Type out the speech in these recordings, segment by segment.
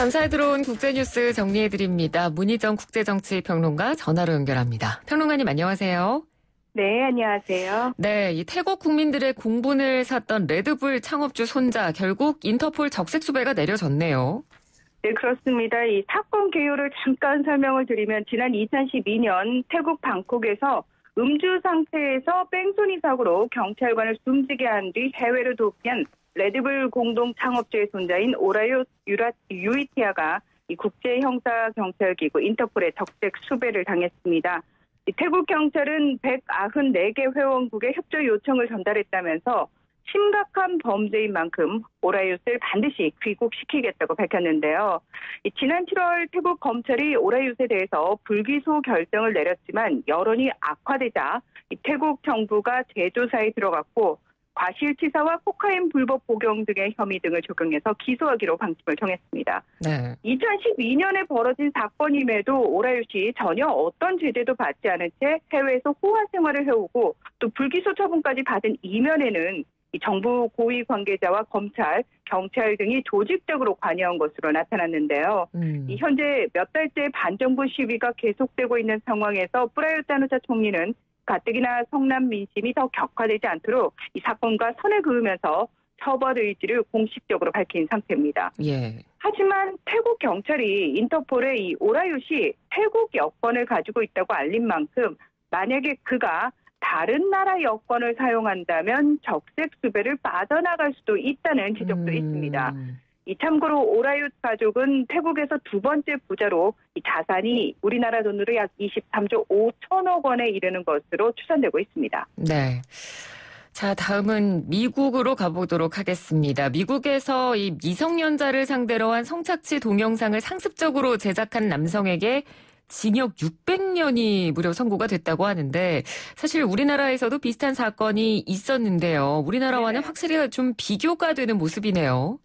감사에 들어온 국제뉴스 정리해드립니다. 문희정 국제정치평론가 전화로 연결합니다. 평론가님 안녕하세요. 네, 안녕하세요. 네, 이 태국 국민들의 공분을 샀던 레드불 창업주 손자 결국 인터폴 적색 수배가 내려졌네요. 네, 그렇습니다. 이 사건 개요를 잠깐 설명을 드리면 지난 2012년 태국 방콕에서 음주 상태에서 뺑소니 사고로 경찰관을 숨지게 한 뒤 해외로 도피한 레드불 공동 창업주의 손자인 오라요 유이티아가 이 국제형사경찰기구 인터폴의 적색 수배를 당했습니다. 태국 경찰은 194개 회원국에 협조 요청을 전달했다면서 심각한 범죄인 만큼 오라이웃을 반드시 귀국시키겠다고 밝혔는데요. 지난 7월 태국 검찰이 오라이웃에 대해서 불기소 결정을 내렸지만 여론이 악화되자 태국 정부가 재조사에 들어갔고 과실치사와 코카인 불법 복용 등의 혐의 등을 적용해서 기소하기로 방침을 정했습니다. 네. 2012년에 벌어진 사건임에도 오라이웃이 전혀 어떤 제재도 받지 않은 채 해외에서 호화 생활을 해오고 또 불기소 처분까지 받은 이면에는 이 정부 고위 관계자와 검찰, 경찰 등이 조직적으로 관여한 것으로 나타났는데요. 이 현재 몇 달째 반정부 시위가 계속되고 있는 상황에서 프라유트 타누차 총리는 가뜩이나 성남 민심이 더 격화되지 않도록 이 사건과 선을 그으면서 처벌 의지를 공식적으로 밝힌 상태입니다. 예. 하지만 태국 경찰이 인터폴에 이 오라이웃이 태국 여권을 가지고 있다고 알린 만큼 만약에 그가 다른 나라 여권을 사용한다면 적색 수배를 빠져나갈 수도 있다는 지적도 있습니다. 이 참고로 오라이웃 가족은 태국에서 두 번째 부자로 이 자산이 우리나라 돈으로 약 23조 5천억 원에 이르는 것으로 추산되고 있습니다. 네. 자, 다음은 미국으로 가보도록 하겠습니다. 미국에서 이 미성년자를 상대로 한 성착취 동영상을 상습적으로 제작한 남성에게 징역 600년이 무려 선고가 됐다고 하는데 사실 우리나라에서도 비슷한 사건이 있었는데요. 우리나라와는 확실히 좀 비교가 되는 모습이네요.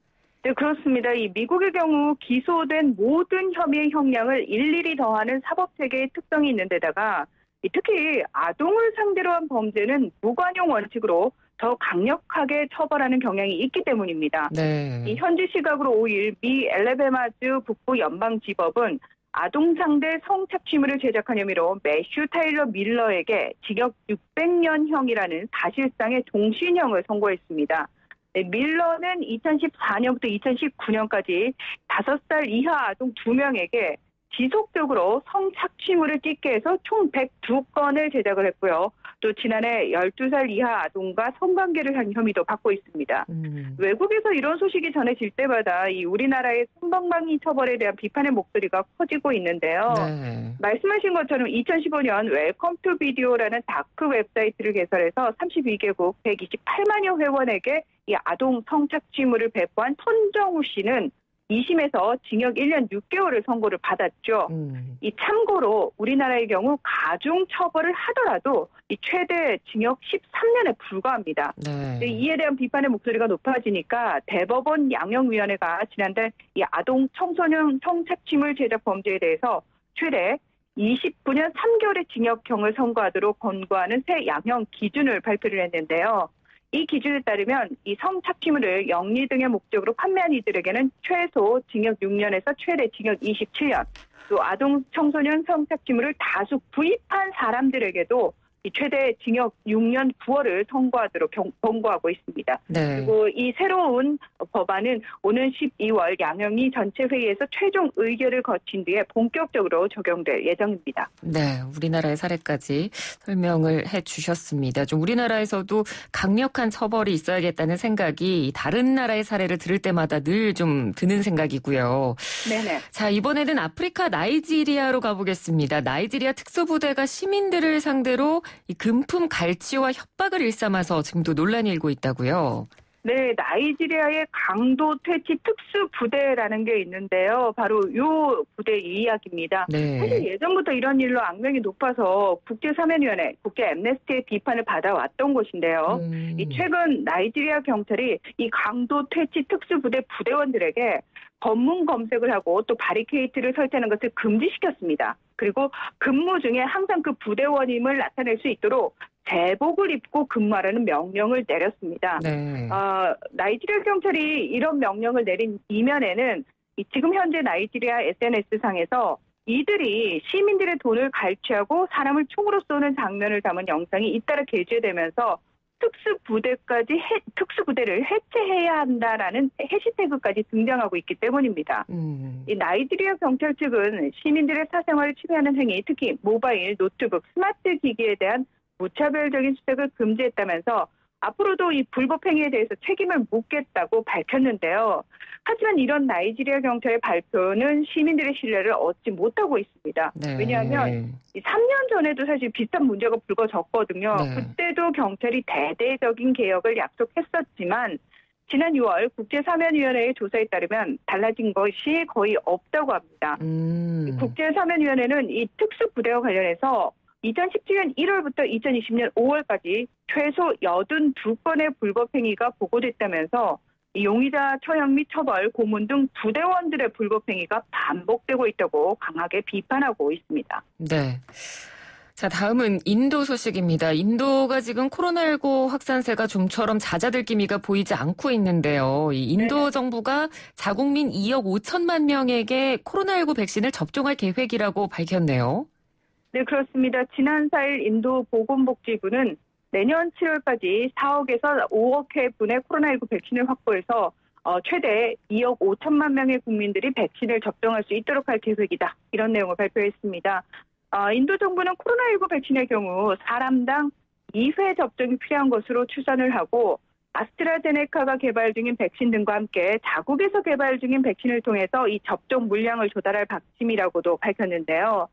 네, 그렇습니다. 이 미국의 경우 기소된 모든 혐의의 형량을 일일이 더하는 사법체계의 특성이 있는 데다가 특히 아동을 상대로 한 범죄는 무관용 원칙으로 더 강력하게 처벌하는 경향이 있기 때문입니다. 네. 이 현지 시각으로 5일 미 엘레베마주 북부 연방지법은 아동 상대 성착취물을 제작한 혐의로 매슈 타일러 밀러에게 징역 600년형이라는 사실상의 종신형을 선고했습니다. 네, 밀러는 2014년부터 2019년까지 5살 이하 아동 2명에게 지속적으로 성착취물을 찍게 해서 총 102건을 제작을 했고요. 또 지난해 12살 이하 아동과 성관계를 한 혐의도 받고 있습니다. 외국에서 이런 소식이 전해질 때마다 이 우리나라의 솜방망이 처벌에 대한 비판의 목소리가 커지고 있는데요. 네. 말씀하신 것처럼 2015년 웰컴 투 비디오라는 다크 웹사이트를 개설해서 32개국 128만여 회원에게 이 아동 성착취물을 배포한 손정우 씨는 2심에서 징역 1년 6개월을 선고를 받았죠. 이 참고로 우리나라의 경우 가중 처벌을 하더라도 이 최대 징역 13년에 불과합니다. 네. 이에 대한 비판의 목소리가 높아지니까 대법원 양형위원회가 지난달 이 아동 청소년 성착취물 제작 범죄에 대해서 최대 29년 3개월의 징역형을 선고하도록 권고하는 새 양형 기준을 발표를 했는데요. 이 기준에 따르면 이 성착취물을 영리 등의 목적으로 판매한 이들에게는 최소 징역 6년에서 최대 징역 27년, 또 아동 청소년 성착취물을 다수 구입한 사람들에게도 이 최대 징역 6년 9월을 선고하도록 권고하고 있습니다. 네. 그리고 이 새로운 법안은 오는 12월 양형위 전체 회의에서 최종 의결을 거친 뒤에 본격적으로 적용될 예정입니다. 네, 우리나라의 사례까지 설명을 해주셨습니다. 좀 우리나라에서도 강력한 처벌이 있어야겠다는 생각이 다른 나라의 사례를 들을 때마다 늘 좀 드는 생각이고요. 네네. 자, 이번에는 아프리카 나이지리아로 가보겠습니다. 나이지리아 특수부대가 시민들을 상대로 이 금품 갈취와 협박을 일삼아서 지금도 논란이 일고 있다고요. 네, 나이지리아의 강도 퇴치 특수부대라는 게 있는데요. 바로 이 부대 이야기입니다. 네. 사실 예전부터 이런 일로 악명이 높아서 국제사면위원회, 국제 앰네스티의 비판을 받아왔던 곳인데요. 이 최근 나이지리아 경찰이 이 강도 퇴치 특수부대 부대원들에게 검문 검색을 하고 또 바리케이트를 설치하는 것을 금지시켰습니다. 그리고 근무 중에 항상 그 부대원임을 나타낼 수 있도록 제복을 입고 근무하라는 명령을 내렸습니다. 네. 나이지리아 경찰이 이런 명령을 내린 이면에는 지금 현재 나이지리아 SNS상에서 이들이 시민들의 돈을 갈취하고 사람을 총으로 쏘는 장면을 담은 영상이 잇따라 게재되면서 특수부대를 해체해야 한다라는 해시태그까지 등장하고 있기 때문입니다. 이 나이지리아 경찰 측은 시민들의 사생활을 침해하는 행위, 특히 모바일, 노트북, 스마트 기기에 대한 무차별적인 수색을 금지했다면서 앞으로도 이 불법 행위에 대해서 책임을 묻겠다고 밝혔는데요. 하지만 이런 나이지리아 경찰의 발표는 시민들의 신뢰를 얻지 못하고 있습니다. 네. 왜냐하면 3년 전에도 사실 비슷한 문제가 불거졌거든요. 네. 그때도 경찰이 대대적인 개혁을 약속했었지만 지난 6월 국제사면위원회의 조사에 따르면 달라진 것이 거의 없다고 합니다. 국제사면위원회는 이 특수부대와 관련해서 2017년 1월부터 2020년 5월까지 최소 82건의 불법 행위가 보고됐다면서 용의자 처형 및 처벌, 고문 등 부대원들의 불법 행위가 반복되고 있다고 강하게 비판하고 있습니다. 네. 자, 다음은 인도 소식입니다. 인도가 지금 코로나19 확산세가 좀처럼 잦아들 기미가 보이지 않고 있는데요. 이 인도 정부가 자국민 2억 5천만 명에게 코로나19 백신을 접종할 계획이라고 밝혔네요. 네, 그렇습니다. 지난 4일 인도 보건복지부는 내년 7월까지 4억에서 5억 회분의 코로나19 백신을 확보해서 최대 2억 5천만 명의 국민들이 백신을 접종할 수 있도록 할 계획이다. 이런 내용을 발표했습니다. 인도 정부는 코로나19 백신의 경우 사람당 2회 접종이 필요한 것으로 추산을 하고 아스트라제네카가 개발 중인 백신 등과 함께 자국에서 개발 중인 백신을 통해서 이 접종 물량을 조달할 방침이라고도 밝혔는데요.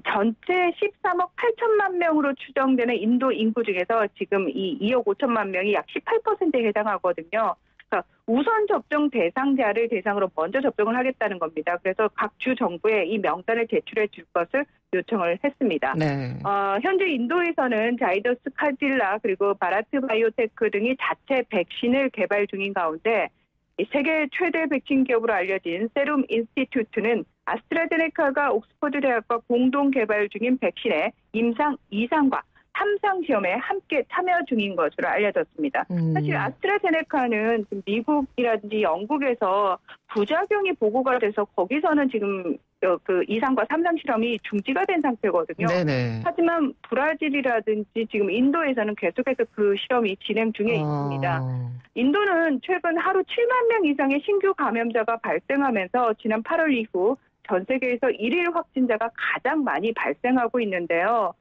전체 13억 8천만 명으로 추정되는 인도 인구 중에서 지금 이 2억 5천만 명이 약 18%에 해당하거든요. 그러니까 우선 접종 대상자를 대상으로 먼저 접종을 하겠다는 겁니다. 그래서 각 주 정부에 이 명단을 제출해 줄 것을 요청을 했습니다. 네. 현재 인도에서는 자이더스 카딜라 그리고 바라트 바이오테크 등이 자체 백신을 개발 중인 가운데 세계 최대 백신 기업으로 알려진 세룸 인스티튜트는 아스트라제네카가 옥스퍼드 대학과 공동 개발 중인 백신의 임상 2상과 3상 시험에 함께 참여 중인 것으로 알려졌습니다. 사실 아스트라제네카는 지금 미국이라든지 영국에서 부작용이 보고가 돼서 거기서는 지금 그 2상과 3상 실험이 중지가 된 상태거든요. 네네. 하지만 브라질이라든지 지금 인도에서는 계속해서 그 실험이 진행 중에 있습니다. 인도는 최근 하루 7만 명 이상의 신규 감염자가 발생하면서 지난 8월 이후 전 세계에서 1일 확진자가 가장 많이 발생하고 있는데요.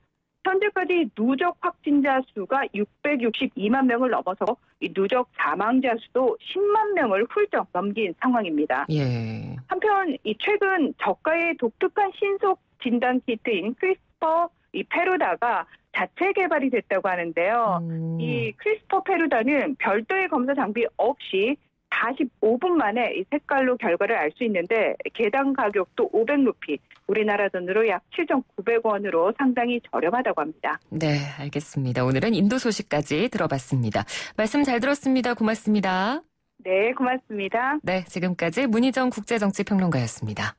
현재까지 누적 확진자 수가 662만 명을 넘어서 이 누적 사망자 수도 10만 명을 훌쩍 넘긴 상황입니다. 예. 한편 이 최근 저가의 독특한 신속 진단 키트인 크리스퍼 페루다가 자체 개발이 됐다고 하는데요. 이 크리스퍼 페루다는 별도의 검사 장비 없이 45분 만에 이 색깔로 결과를 알 수 있는데 개당 가격도 500루피, 우리나라 돈으로 약 7,900원으로 상당히 저렴하다고 합니다. 네, 알겠습니다. 오늘은 인도 소식까지 들어봤습니다. 말씀 잘 들었습니다. 고맙습니다. 네, 고맙습니다. 네, 지금까지 문희정 국제정치평론가였습니다.